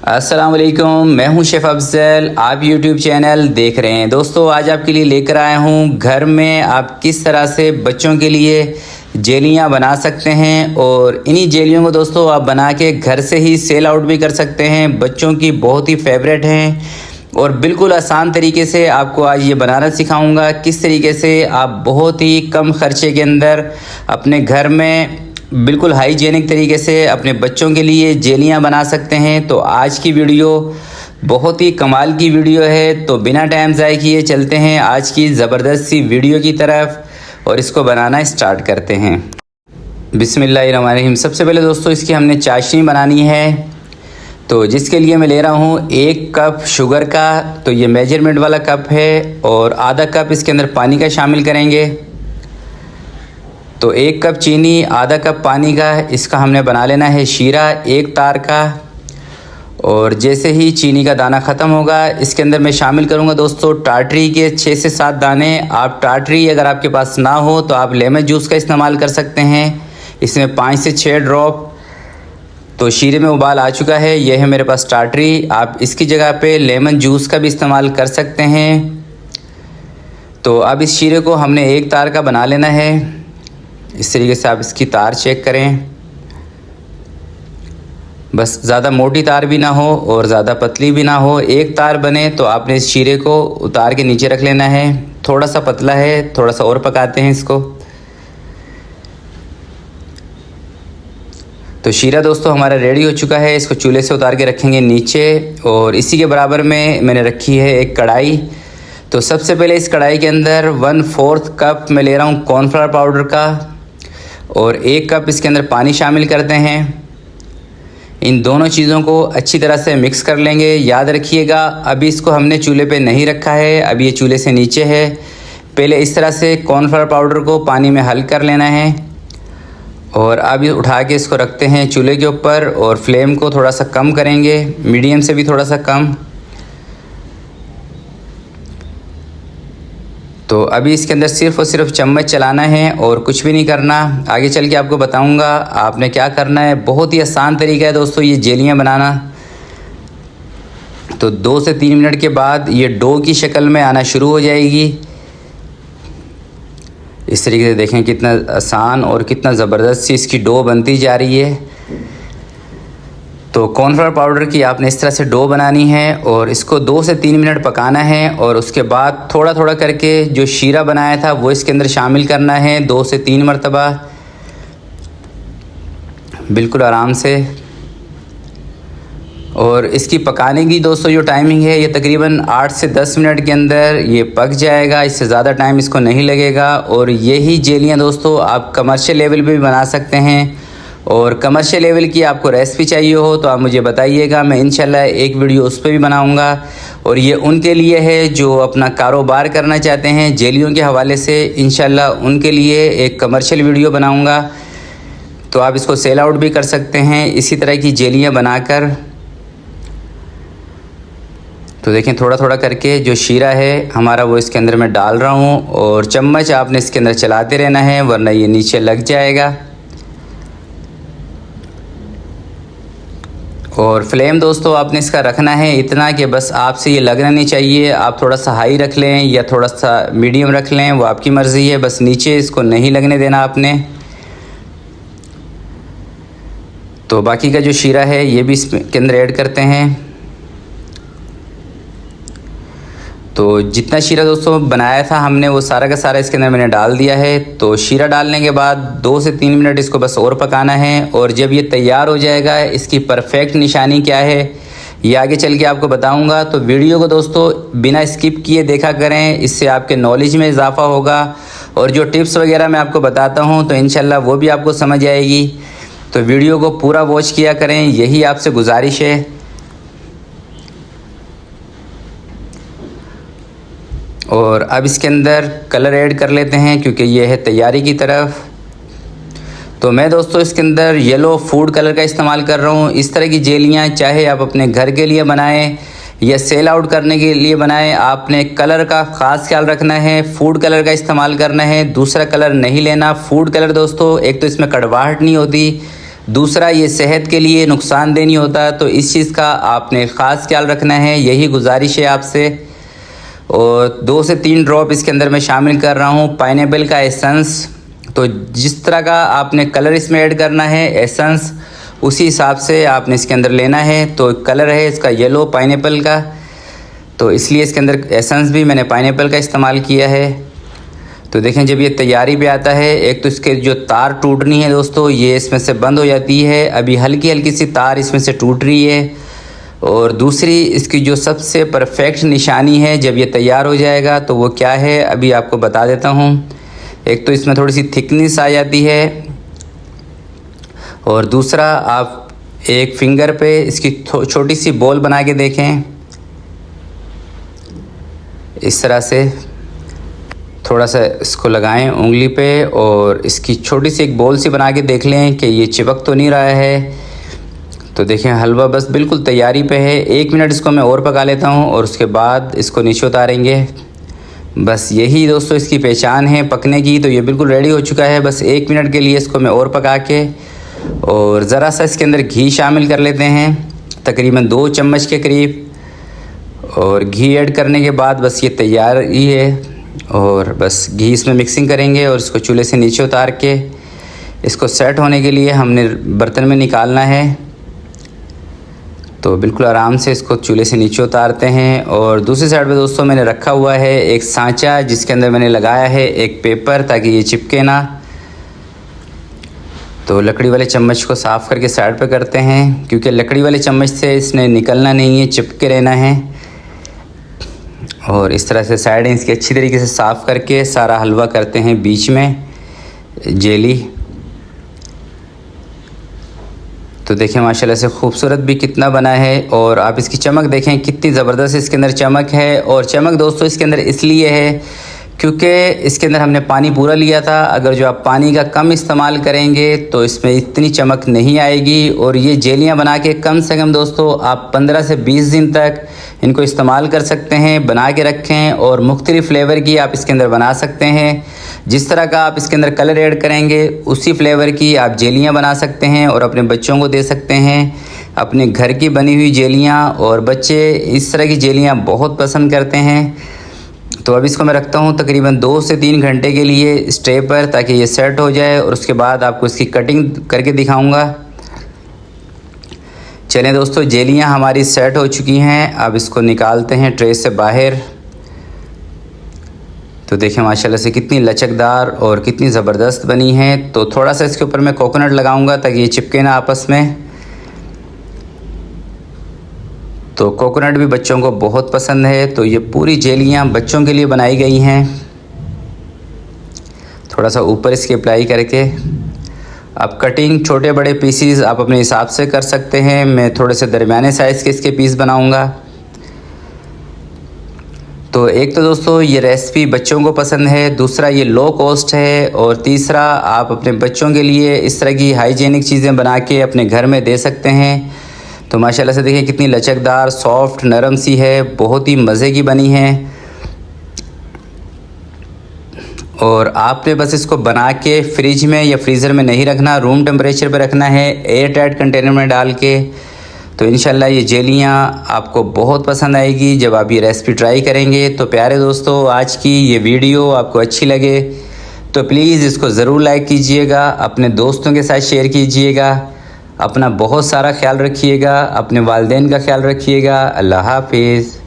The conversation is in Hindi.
अस्सलाम वालेकुम, मैं हूं शेफ़ अफजल। आप यूट्यूब चैनल देख रहे हैं। दोस्तों आज आपके लिए लेकर आया हूं घर में आप किस तरह से बच्चों के लिए जेलियां बना सकते हैं और इन्हीं जेलियों को दोस्तों आप बना के घर से ही सेल आउट भी कर सकते हैं। बच्चों की बहुत ही फेवरेट हैं और बिल्कुल आसान तरीके से आपको आज ये बनाना सिखाऊंगा किस तरीके से आप बहुत ही कम खर्चे के अंदर अपने घर में बिल्कुल हाइजेनिक तरीके से अपने बच्चों के लिए जेलियां बना सकते हैं। तो आज की वीडियो बहुत ही कमाल की वीडियो है, तो बिना टाइम ज़ाय किए चलते हैं आज की ज़बरदस्त सी वीडियो की तरफ और इसको बनाना स्टार्ट करते हैं। बिस्मिल्लाहिर्रहमानिर्रहीम। सबसे पहले दोस्तों इसकी हमने चाशनी बनानी है, तो जिसके लिए मैं ले रहा हूँ 1 कप शुगर का। तो ये मेजरमेंट वाला कप है और आधा कप इसके अंदर पानी का शामिल करेंगे। तो 1 कप चीनी, आधा कप पानी का, इसका हमने बना लेना है शीरा 1 तार का। और जैसे ही चीनी का दाना ख़त्म होगा इसके अंदर मैं शामिल करूंगा दोस्तों टाटरी के 6 से 7 दाने। आप टाटरी अगर आपके पास ना हो तो आप लेमन जूस का इस्तेमाल कर सकते हैं। इसमें 5 से 6 ड्रॉप। तो शीरे में उबाल आ चुका है, यह है मेरे पास टाटरी। आप इसकी जगह पे लेमन जूस का भी इस्तेमाल कर सकते हैं। तो अब इस शीरे को हमने 1 तार का बना लेना है। इस तरीके से आप इसकी तार चेक करें, बस ज़्यादा मोटी तार भी ना हो और ज़्यादा पतली भी ना हो, 1 तार बने। तो आपने इस शीरे को उतार के नीचे रख लेना है। थोड़ा सा पतला है, थोड़ा सा और पकाते हैं इसको। तो शीरा दोस्तों हमारा रेडी हो चुका है, इसको चूल्हे से उतार के रखेंगे नीचे। और इसी के बराबर में मैंने रखी है एक कढ़ाई। तो सबसे पहले इस कढ़ाई के अंदर 1/4 कप मैं ले रहा हूँ कॉर्नफ्लावर पाउडर का और 1 कप इसके अंदर पानी शामिल करते हैं। इन दोनों चीज़ों को अच्छी तरह से मिक्स कर लेंगे। याद रखिएगा अभी इसको हमने चूल्हे पे नहीं रखा है, अभी ये चूल्हे से नीचे है। पहले इस तरह से कॉर्नफ्लावर पाउडर को पानी में हल कर लेना है और अब उठा के इसको रखते हैं चूल्हे के ऊपर और फ्लेम को थोड़ा सा कम करेंगे, मीडियम से भी थोड़ा सा कम। तो अभी इसके अंदर सिर्फ़ और सिर्फ चम्मच चलाना है और कुछ भी नहीं करना। आगे चल के आपको बताऊंगा आपने क्या करना है। बहुत ही आसान तरीका है दोस्तों ये जेलियां बनाना। तो 2 से 3 मिनट के बाद ये डो की शक्ल में आना शुरू हो जाएगी। इस तरीके से देखें कितना आसान और कितना ज़बरदस्त सी इसकी डो बनती जा रही है। तो कॉर्नफ्लावर पाउडर की आपने इस तरह से डो बनानी है और इसको 2 से 3 मिनट पकाना है। और उसके बाद थोड़ा थोड़ा करके जो शीरा बनाया था वो इसके अंदर शामिल करना है 2 से 3 मरतबा, बिल्कुल आराम से। और इसकी पकाने की दोस्तों जो टाइमिंग है ये तकरीबन 8 से 10 मिनट के अंदर ये पक जाएगा, इससे ज़्यादा टाइम इसको नहीं लगेगा। और यही जेलियाँ दोस्तों आप कमर्शियल लेवल पे भी बना सकते हैं। और कमर्शियल लेवल की आपको रेसिपी चाहिए हो तो आप मुझे बताइएगा, मैं इंशाल्लाह एक वीडियो उस पर भी बनाऊंगा। और ये उनके लिए है जो अपना कारोबार करना चाहते हैं जेलियों के हवाले से, इंशाल्लाह उनके लिए एक कमर्शियल वीडियो बनाऊंगा। तो आप इसको सेल आउट भी कर सकते हैं इसी तरह की जेलियां बनाकर। तो देखें थोड़ा थोड़ा करके जो शीरा है हमारा वो इसके अंदर मैं डाल रहा हूँ और चम्मच आपने इसके अंदर चलाते रहना है वरना ये नीचे लग जाएगा। और फ्लेम दोस्तों आपने इसका रखना है इतना कि बस आपसे ये लगना नहीं चाहिए। आप थोड़ा सा हाई रख लें या थोड़ा सा मीडियम रख लें, वो आपकी मर्ज़ी है, बस नीचे इसको नहीं लगने देना आपने। तो बाकी का जो शीरा है ये भी इसके अंदर ऐड करते हैं। तो जितना शीरा दोस्तों बनाया था हमने वो सारा का सारा इसके अंदर मैंने डाल दिया है। तो शीरा डालने के बाद 2 से 3 मिनट इसको बस और पकाना है। और जब ये तैयार हो जाएगा इसकी परफेक्ट निशानी क्या है ये आगे चल के आपको बताऊंगा। तो वीडियो को दोस्तों बिना स्किप किए देखा करें, इससे आपके नॉलेज में इजाफ़ा होगा। और जो टिप्स वगैरह मैं आपको बताता हूँ तो इंशाल्लाह वो भी आपको समझ आएगी। तो वीडियो को पूरा वॉच किया करें, यही आपसे गुजारिश है। और अब इसके अंदर कलर ऐड कर लेते हैं क्योंकि ये है तैयारी की तरफ। तो मैं दोस्तों इसके अंदर येलो फूड कलर का इस्तेमाल कर रहा हूँ। इस तरह की जेलियाँ चाहे आप अपने घर के लिए बनाएं या सेल आउट करने के लिए बनाएं, आपने कलर का ख़ास ख्याल रखना है। फूड कलर का इस्तेमाल करना है, दूसरा कलर नहीं लेना। फूड कलर दोस्तों एक तो इसमें कड़वाहट नहीं होती, दूसरा, ये सेहत के लिए नुकसानदेह नहीं होता, तो इस चीज़ का आपने ख़ास ख्याल रखना है, यही गुजारिश है आपसे। और 2 से 3 ड्रॉप इसके अंदर मैं शामिल कर रहा हूँ पाइनएप्पल का एसेंस। तो जिस तरह का आपने कलर इसमें ऐड करना है एसेंस, उसी हिसाब से आपने इसके अंदर लेना है। तो कलर है इसका येलो पाइनएप्पल का, तो इसलिए इसके अंदर एसेंस भी मैंने पाइनएप्पल का इस्तेमाल किया है। तो देखें जब ये तैयारी पे आता है, एक तो इसके जो तार टूटनी है दोस्तों, ये इसमें से बंद हो जाती है, अभी हल्की हल्की सी तार इसमें से टूट रही है। और दूसरी इसकी जो सबसे परफेक्ट निशानी है जब ये तैयार हो जाएगा, तो वो क्या है अभी आपको बता देता हूँ। एक तो इसमें थोड़ी सी थिकनेस आ जाती है, और दूसरा आप एक फिंगर पे इसकी छोटी सी बॉल बना के देखें, इस तरह से थोड़ा सा इसको लगाएं उंगली पे, और इसकी छोटी सी एक बॉल सी बना के देख लें कि ये चिपक तो नहीं रहा है। तो देखें हलवा बस बिल्कुल तैयारी पे है। 1 मिनट इसको मैं और पका लेता हूँ और उसके बाद इसको नीचे उतारेंगे। बस यही दोस्तों इसकी पहचान है पकने की। तो ये बिल्कुल रेडी हो चुका है। बस 1 मिनट के लिए इसको मैं और पका के, और ज़रा सा इसके अंदर घी शामिल कर लेते हैं, तकरीबन 2 चम्मच के करीब। और घी ऐड करने के बाद बस ये तैयार ही है। और बस घी इसमें मिक्सिंग करेंगे और इसको चूल्हे से नीचे उतार के इसको सेट होने के लिए हमने बर्तन में निकालना है। तो बिल्कुल आराम से इसको चूल्हे से नीचे उतारते हैं। और दूसरी साइड पे दोस्तों मैंने रखा हुआ है एक सांचा, जिसके अंदर मैंने लगाया है एक पेपर ताकि ये चिपके ना। तो लकड़ी वाले चम्मच को साफ़ करके साइड पे करते हैं, क्योंकि लकड़ी वाले चम्मच से इसने निकलना नहीं है, चिपके रहना है। और इस तरह से साइडें इसकी अच्छी तरीके से साफ़ करके सारा हलवा करते हैं बीच में जेली। तो देखें माशाल्लाह से खूबसूरत भी कितना बना है। और आप इसकी चमक देखें कितनी ज़बरदस्त इसके अंदर चमक है। और चमक दोस्तों इसके अंदर इसलिए है क्योंकि इसके अंदर हमने पानी पूरा लिया था। अगर जो आप पानी का कम इस्तेमाल करेंगे तो इसमें इतनी चमक नहीं आएगी। और ये जेलियां बना के कम से कम दोस्तों आप 15 से 20 दिन तक इनको इस्तेमाल कर सकते हैं, बना के रखें। और मुख्तलिफ़ फ्लेवर की आप इसके अंदर बना सकते हैं। जिस तरह का आप इसके अंदर कलर ऐड करेंगे उसी फ्लेवर की आप जेलियाँ बना सकते हैं और अपने बच्चों को दे सकते हैं, अपने घर की बनी हुई जेलियाँ। और बच्चे इस तरह की जेलियाँ बहुत पसंद करते हैं। तो अब इसको मैं रखता हूँ तकरीबन 2 से 3 घंटे के लिए स्टे पर, ताकि ये सेट हो जाए। और उसके बाद आपको इसकी कटिंग करके दिखाऊंगा। चलें दोस्तों, जेलियाँ हमारी सेट हो चुकी हैं। अब इसको निकालते हैं ट्रे से बाहर। तो देखें माशाल्लाह से कितनी लचकदार और कितनी ज़बरदस्त बनी है। तो थोड़ा सा इसके ऊपर मैं कोकोनट लगाऊंगा ताकि ये चिपके ना आपस में। तो कोकोनट भी बच्चों को बहुत पसंद है। तो ये पूरी जेलियाँ बच्चों के लिए बनाई गई हैं। थोड़ा सा ऊपर इसके अप्लाई करके अब कटिंग छोटे बड़े पीसीज आप अपने हिसाब से कर सकते हैं। मैं थोड़े से दरमियाने साइज़ के इसके पीस बनाऊंगा। तो एक तो दोस्तों ये रेसिपी बच्चों को पसंद है, दूसरा ये लो कॉस्ट है, और तीसरा आप अपने बच्चों के लिए इस तरह की हाइजीनिक चीज़ें बना के अपने घर में दे सकते हैं। तो माशाल्लाह से देखिए कितनी लचकदार, सॉफ्ट, नरम सी है, बहुत ही मज़े की बनी है। और आपने बस इसको बना के फ्रिज में या फ्रीज़र में नहीं रखना, रूम टेम्परेचर पर रखना है, एयर टाइट कंटेनर में डाल के। तो इंशाल्लाह ये जेलियाँ आपको बहुत पसंद आएगी जब आप ये रेसिपी ट्राई करेंगे। तो प्यारे दोस्तों, आज की ये वीडियो आपको अच्छी लगे तो प्लीज़ इसको ज़रूर लाइक कीजिएगा, अपने दोस्तों के साथ शेयर कीजिएगा। अपना बहुत सारा ख्याल रखिएगा, अपने वालिदैन का ख्याल रखिएगा। अल्लाह हाफिज़।